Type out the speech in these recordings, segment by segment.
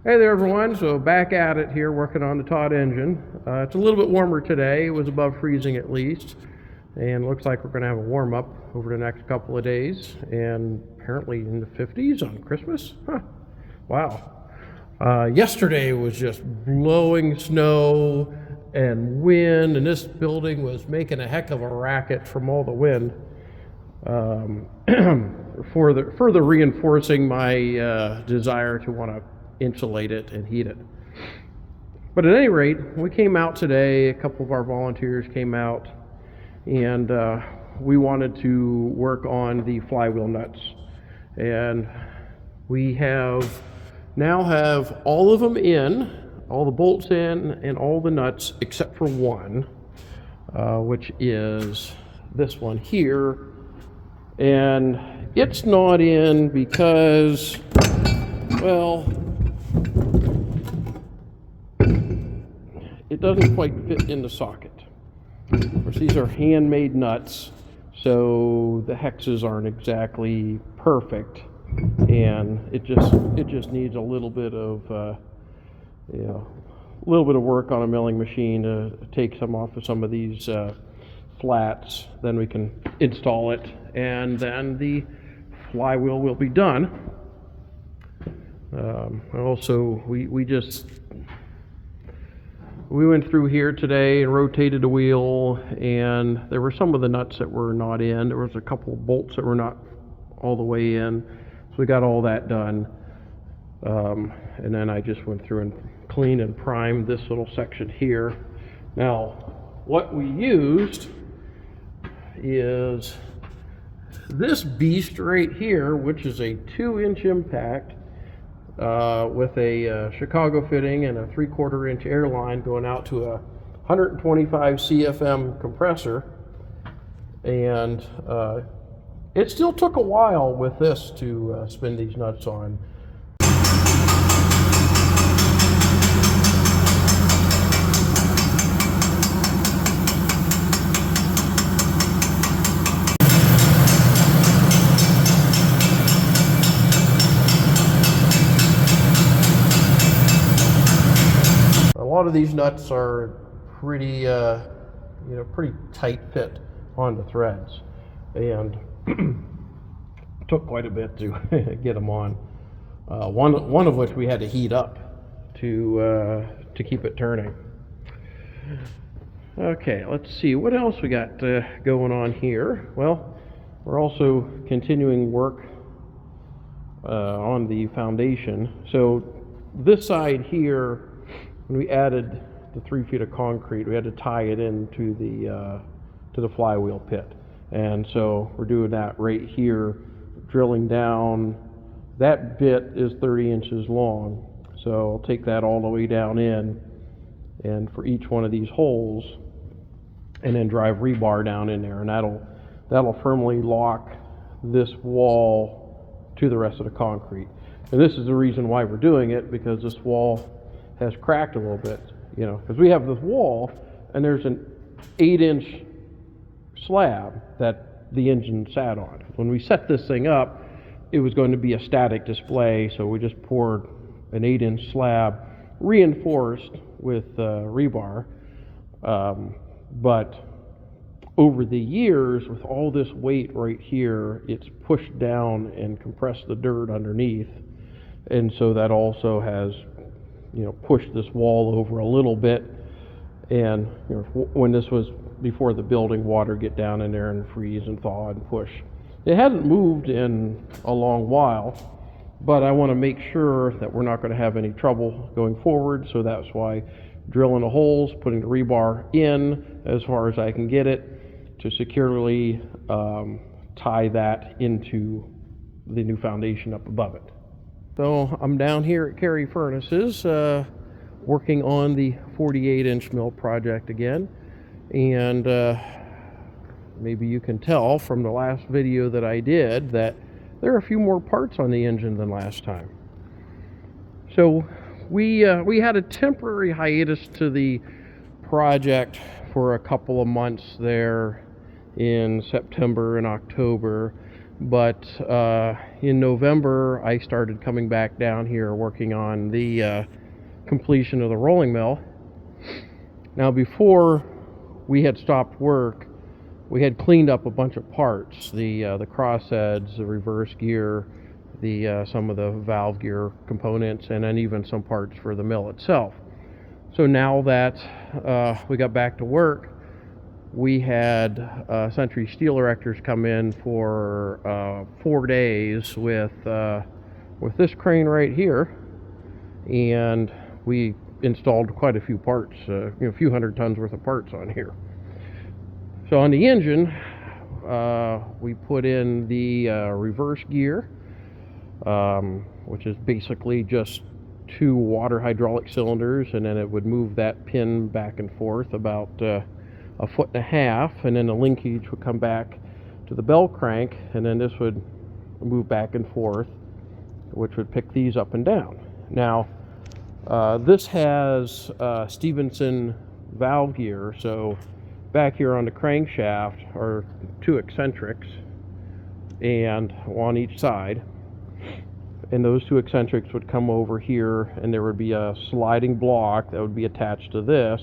Hey there everyone, so back at it here working on the Tod Engine. It's a little bit warmer today, it was above freezing at least, and looks like we're going to have a warm up over the next couple of days, and apparently in the 50s on Christmas. Wow. Yesterday was just blowing snow and wind, and this building was making a heck of a racket from all the wind. Further reinforcing my desire to want to insulate it and heat it. But at any rate, we came out today, a couple of our volunteers came out, and we wanted to work on the flywheel nuts. And we now have all of them in, all the bolts in, and all the nuts except for one, which is this one here. And it's not in because, well, it doesn't quite fit in the socket. Of course, these are handmade nuts, so the hexes aren't exactly perfect, and it just needs a little bit of work on a milling machine to take some off of some of these flats. Then we can install it, and then the flywheel will be done. Also, we went through here today and rotated the wheel, and there were some of the nuts that were not in. There was a couple of bolts that were not all the way in, so we got all that done. And then I just went through and cleaned and primed this little section here. Now, what we used is this beast right here, which is a 2-inch impact with a Chicago fitting and a 3/4 inch air line going out to a 125 CFM compressor. And it still took a while with this to spin these nuts on. A lot of these nuts are pretty tight fit on the threads, and took quite a bit to get them on. One of which we had to heat up to keep it turning. Okay, let's see what else we got going on here. Well, we're also continuing work on the foundation. So this side here, when we added the 3 feet of concrete, we had to tie it into the flywheel pit. And so we're doing that right here, drilling down. That bit is 30 inches long. So I'll take that all the way down in, and for each one of these holes, and then drive rebar down in there, and that'll firmly lock this wall to the rest of the concrete. And this is the reason why we're doing it, because this wall has cracked a little bit, because we have this wall and there's an 8-inch slab that the engine sat on. When we set this thing up, it was going to be a static display, so we just poured an 8-inch slab reinforced with rebar. But over the years, with all this weight right here, it's pushed down and compressed the dirt underneath, and so that also has push this wall over a little bit. And when this was before the building, water get down in there and freeze and thaw and push. It hadn't moved in a long while, but I want to make sure that we're not going to have any trouble going forward, so that's why drilling the holes, putting the rebar in as far as I can get it to securely tie that into the new foundation up above it. So I'm down here at Carrie Furnaces working on the 48-inch mill project again, and maybe you can tell from the last video that I did that there are a few more parts on the engine than last time. So we had a temporary hiatus to the project for a couple of months there in September and October. But in November, I started coming back down here working on the completion of the rolling mill. Now, before we had stopped work, we had cleaned up a bunch of parts, the crossheads, the reverse gear, the some of the valve gear components, and then even some parts for the mill itself. So now that we got back to work, we had Century Steel Erectors come in for 4 days with this crane right here, and we installed quite a few parts, a few hundred tons worth of parts on here. So on the engine, we put in the reverse gear, which is basically just 2 water hydraulic cylinders, and then it would move that pin back and forth about 1.5 feet, and then the linkage would come back to the bell crank, and then this would move back and forth, which would pick these up and down. Now, this has Stevenson valve gear, so back here on the crankshaft are 2 eccentrics, and on each side, and those 2 eccentrics would come over here, and there would be a sliding block that would be attached to this,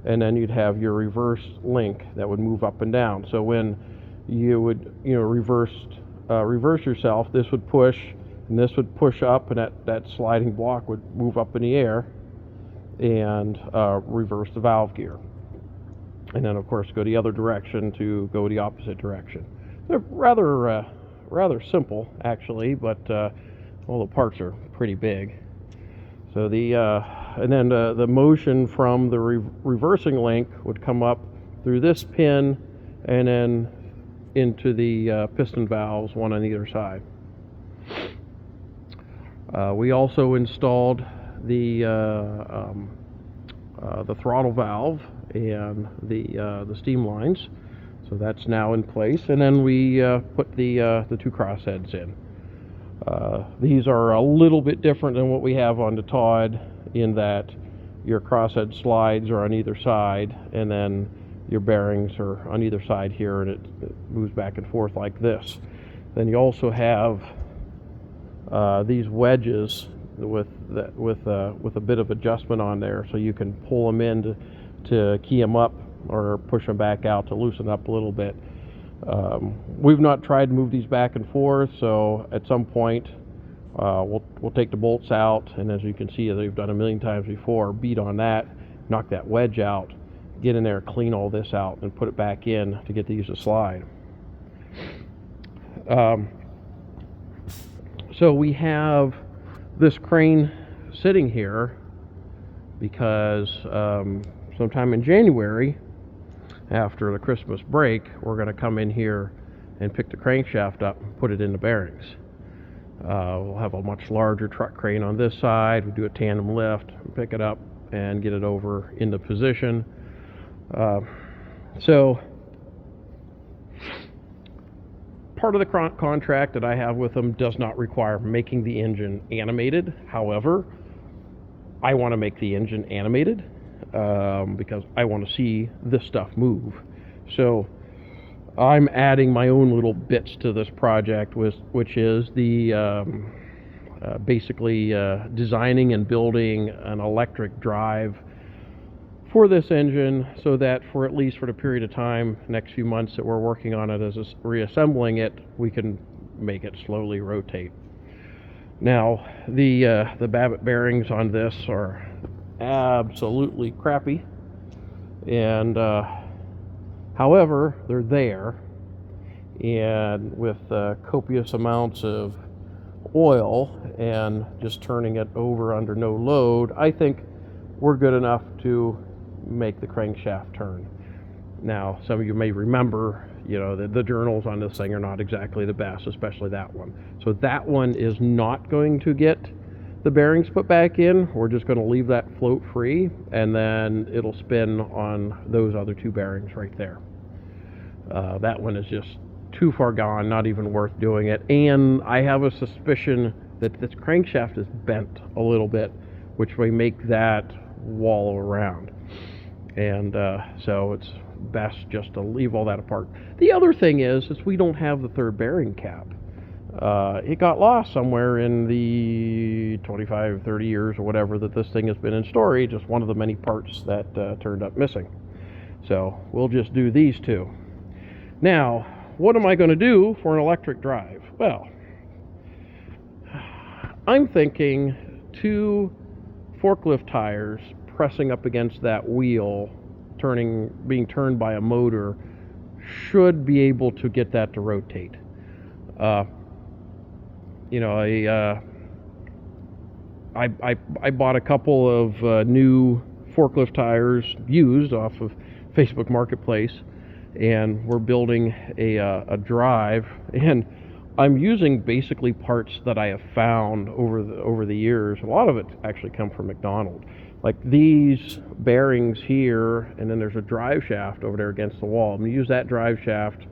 and then you'd have your reverse link that would move up and down. So when you would reverse yourself, this would push and this would push up, and that sliding block would move up in the air and reverse the valve gear, and then of course go the other direction to go the opposite direction. They're rather simple actually, but all the parts are pretty big. So and then the motion from the reversing link would come up through this pin and then into the piston valves, one on either side. We also installed the throttle valve and the steam lines, so that's now in place. And then we put the 2 crossheads in. These are a little bit different than what we have on the Tod, in that your crosshead slides are on either side, and then your bearings are on either side here, and it moves back and forth like this. Then you also have these wedges with a bit of adjustment on there, so you can pull them in to key them up or push them back out to loosen up a little bit. We've not tried to move these back and forth, so at some point we'll take the bolts out, and as you can see, they've done a million times before, beat on that, knock that wedge out, get in there, clean all this out, and put it back in to get these to slide. So we have this crane sitting here because sometime in January, after the Christmas break, we're going to come in here and pick the crankshaft up and put it in the bearings. We'll have a much larger truck crane on this side. We do a tandem lift, pick it up, and get it over into position. So part of the contract that I have with them does not require making the engine animated. However, I want to make the engine animated because I want to see this stuff move. So I'm adding my own little bits to this project, which is the basically designing and building an electric drive for this engine, so that for at least for the period of time, next few months that we're working on it as reassembling it, we can make it slowly rotate. Now, the Babbitt bearings on this are absolutely crappy, and however, they're there, and with copious amounts of oil and just turning it over under no load, I think we're good enough to make the crankshaft turn. Now, some of you may remember, the journals on this thing are not exactly the best, especially that one. So that one is not going to get the bearings put back in. We're just going to leave that float free, and then it'll spin on those other 2 bearings right there. That one is just too far gone, not even worth doing it. And I have a suspicion that this crankshaft is bent a little bit, which may make that wallow around. And so it's best just to leave all that apart. The other thing is we don't have the third bearing cap. It got lost somewhere in the 25, 30 years or whatever that this thing has been in storage. Just one of the many parts that turned up missing. So we'll just do these two. Now, what am I going to do for an electric drive? Well, I'm thinking 2 forklift tires pressing up against that wheel, being turned by a motor, should be able to get that to rotate. You know, I bought a couple of new forklift tires used off of Facebook Marketplace, and we're building a drive, and I'm using basically parts that I have found over the years. A lot of it actually come from McDonald's. Like these bearings here, and then there's a drive shaft over there against the wall. I'm going to use that drive shaft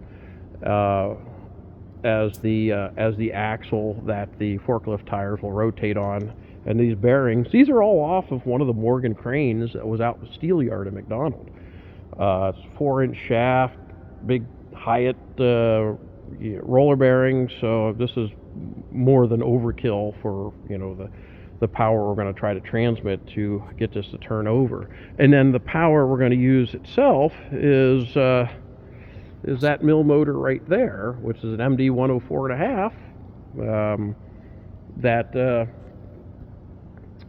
as the axle that the forklift tires will rotate on. And these bearings, these are all off of one of the Morgan cranes that was out in the steel yard at McDonald's. It's 4-inch shaft, big Hyatt roller bearings. So this is more than overkill for, you know, the power we're going to try to transmit to get this to turn over. And then the power we're going to use itself is that mill motor right there, which is an MD 104.5 that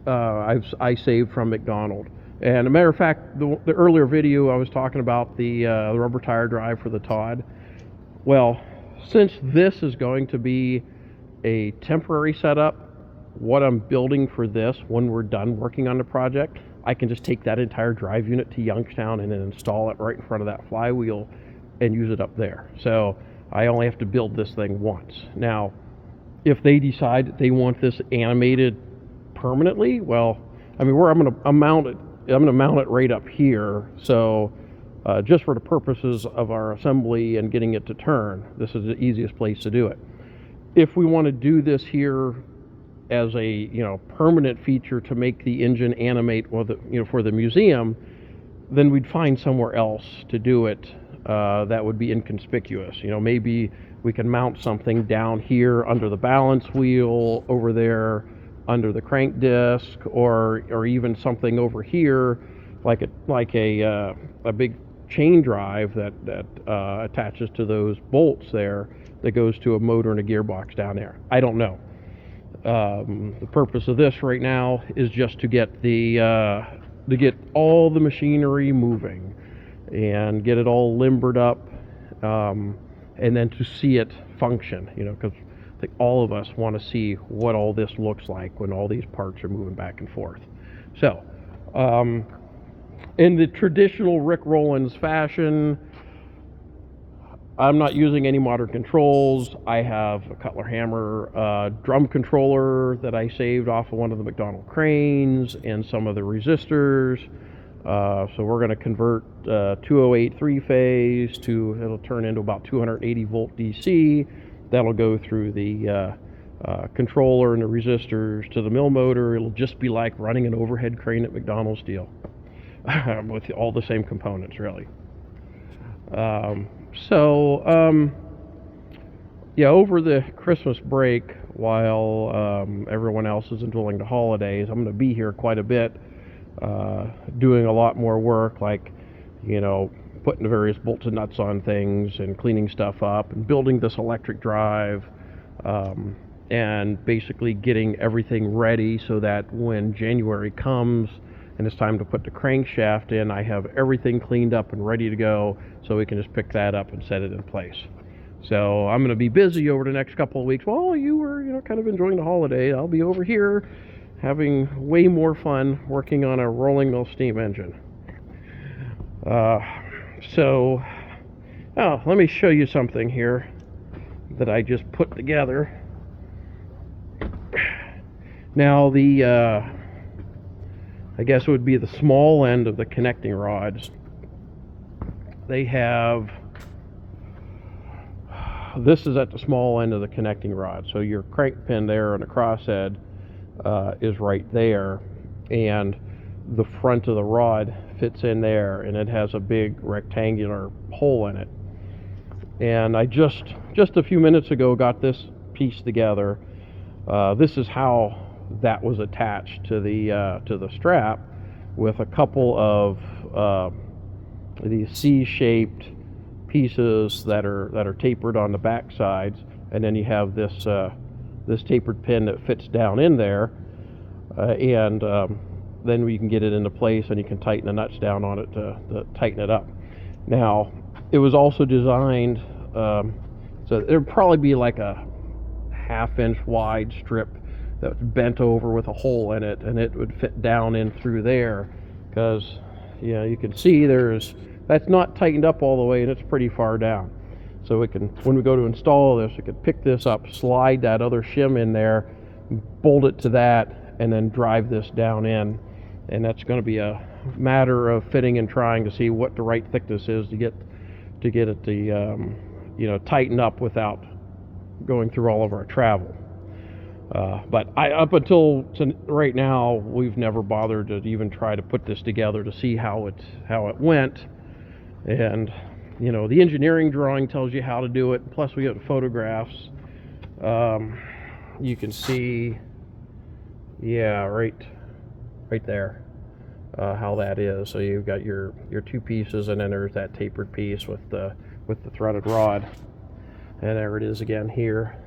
I saved from McDonald's. And a matter of fact, the earlier video I was talking about the rubber tire drive for the Tod. Well, since this is going to be a temporary setup, what I'm building for this, when we're done working on the project, I can just take that entire drive unit to Youngstown and then install it right in front of that flywheel and use it up there. So I only have to build this thing once. Now, if they decide that they want this animated permanently, well, I mean, I'm going to mount it right up here. So just for the purposes of our assembly and getting it to turn, this is the easiest place to do it. If we want to do this here as a, you know, permanent feature to make the engine animate, or the, you know, for the museum, then we'd find somewhere else to do it that would be inconspicuous. You know, maybe we can mount something down here under the balance wheel, over there under the crank disc, or even something over here like a big chain drive that attaches to those bolts there, that goes to a motor and a gearbox down there. I don't know. The purpose of this right now is just to get all the machinery moving and get it all limbered up, and then to see it function, you know, because I think all of us want to see what all this looks like when all these parts are moving back and forth. So, in the traditional Rick Rollins fashion, I'm not using any modern controls. I have a Cutler Hammer drum controller that I saved off of one of the McDonald cranes, and some of the resistors. So we're going to convert 208 3-phase to, it'll turn into about 280 volt DC. That'll go through the controller and the resistors to the mill motor. It'll just be like running an overhead crane at McDonald's deal with all the same components, really. Yeah, over the Christmas break, while everyone else is enjoying the holidays, I'm going to be here quite a bit, doing a lot more work, like, you know, putting the various bolts and nuts on things and cleaning stuff up and building this electric drive, and basically getting everything ready so that when January comes and it's time to put the crankshaft in, I have everything cleaned up and ready to go, so we can just pick that up and set it in place. So I'm going to be busy over the next couple of weeks. While you were, you know, kind of enjoying the holiday, I'll be over here having way more fun working on a rolling mill steam engine. Let me show you something here that I just put together. Now I guess it would be the small end of the connecting rods. They have, this is at the small end of the connecting rod. So your crank pin there on the crosshead is right there. And the front of the rod fits in there, and it has a big rectangular hole in it. And I just a few minutes ago got this piece together. This is how that was attached to the strap, with a couple of these C-shaped pieces that are tapered on the back sides, and then you have this tapered pin that fits down in there, and then we can get it into place, and you can tighten the nuts down on it to tighten it up. Now, it was also designed so there'd probably be like a 1/2 inch wide strip that's bent over with a hole in it, and it would fit down in through there, because you can see that's not tightened up all the way, and it's pretty far down. So when we go to install this, we could pick this up, slide that other shim in there, bolt it to that, and then drive this down in. And that's going to be a matter of fitting and trying to see what the right thickness is to get it tightened up without going through all of our travel. But up until right now, we've never bothered to even try to put this together to see how it went. And the engineering drawing tells you how to do it. Plus, we got photographs. You can see, right there, how that is. So you've got your two pieces, and then there's that tapered piece with the threaded rod. And there it is again here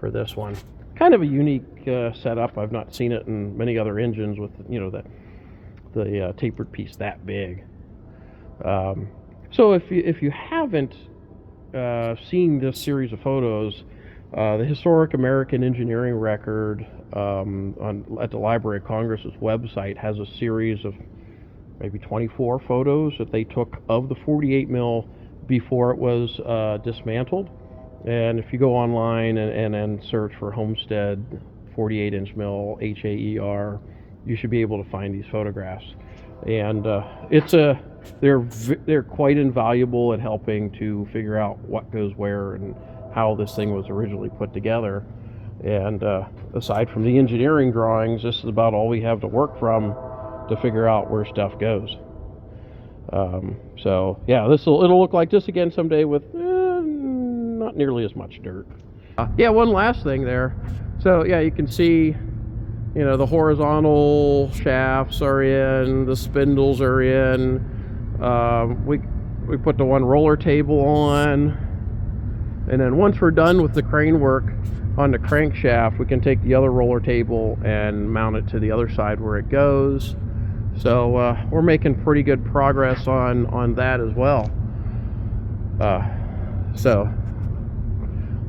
for this one. Kind of a unique setup. I've not seen it in many other engines with the tapered piece that big. So if you haven't seen this series of photos, the Historic American Engineering Record at the Library of Congress's website has a series of maybe 24 photos that they took of the 48 mil before it was dismantled. And if you go online and search for Homestead 48-inch mill HAER, you should be able to find these photographs. And they're quite invaluable at helping to figure out what goes where and how this thing was originally put together. And aside from the engineering drawings, this is about all we have to work from to figure out where stuff goes. So yeah, it'll look like this again someday with not nearly as much dirt. One last thing there. So yeah, you can see, the horizontal shafts are in, the spindles are in. We put the one roller table on, and then once we're done with the crane work on the crankshaft, we can take the other roller table and mount it to the other side where it goes. So we're making pretty good progress on that as well.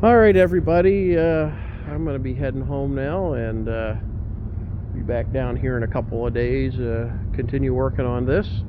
All right, everybody, I'm going to be heading home now, and be back down here in a couple of days, continue working on this.